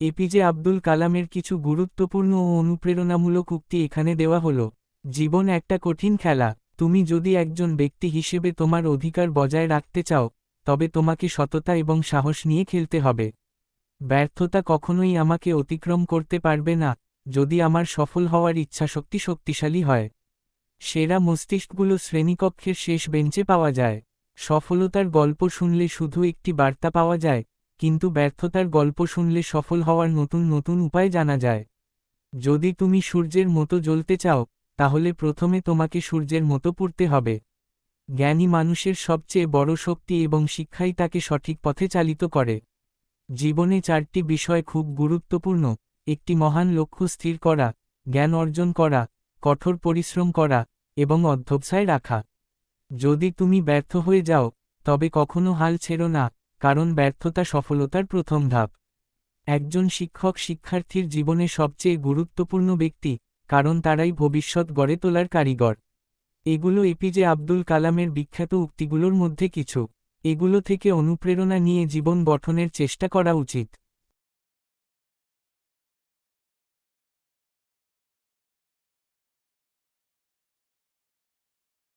APJ Abdul কালামের কিছু গুরুত্বপূর্ণ ও অনুপ্রেরণামূলক উক্তি এখানে দেওয়া হলো। জীবন একটা কঠিন খেলা। তুমি যদি একজন ব্যক্তি হিসেবে তোমার অধিকার বজায় রাখতে চাও, তবে তোমাকে সততা এবং সাহস নিয়ে খেলতে হবে। ব্যর্থতা কখনোই আমাকে অতিক্রম করতে পারবে না, যদি আমার সফল হওয়ার ইচ্ছাশক্তি শক্তিশালী হয়। সেরা মস্তিষ্কগুলো শ্রেণীকক্ষের শেষ বেঞ্চে পাওয়া যায়। সফলতার গল্প শুনলে শুধু একটি বার্তা পাওয়া যায়, কিন্তু ব্যর্থতার গল্প শুনলে সফল হওয়ার নতুন নতুন উপায় জানা যায়। যদি তুমি সূর্যের মতো জ্বলতে চাও, তাহলে প্রথমে তোমাকে সূর্যের মতো পড়তে হবে। জ্ঞানী মানুষের সবচেয়ে বড় শক্তি এবং শিক্ষাই তাকে সঠিক পথে চালিত করে। জীবনে চারটি বিষয় খুব গুরুত্বপূর্ণ: একটি মহান লক্ষ্য স্থির করা, জ্ঞান অর্জন করা, কঠোর পরিশ্রম করা এবং অধ্যবসায় রাখা। যদি তুমি ব্যর্থ হয়ে যাও, তবে কখনো হাল ছেড়ো না, কারণ ব্যর্থতা সফলতার প্রথম ধাপ। একজন শিক্ষক শিক্ষার্থীর জীবনে সবচেয়ে গুরুত্বপূর্ণ ব্যক্তি, কারণ তারাই ভবিষ্যৎ গড়ে তোলার কারিগর। এগুলো এপিজে আব্দুল কালামের বিখ্যাত উক্তিগুলোর মধ্যে কিছু। এগুলো থেকে অনুপ্রেরণা নিয়ে জীবন গঠনের চেষ্টা করা উচিত।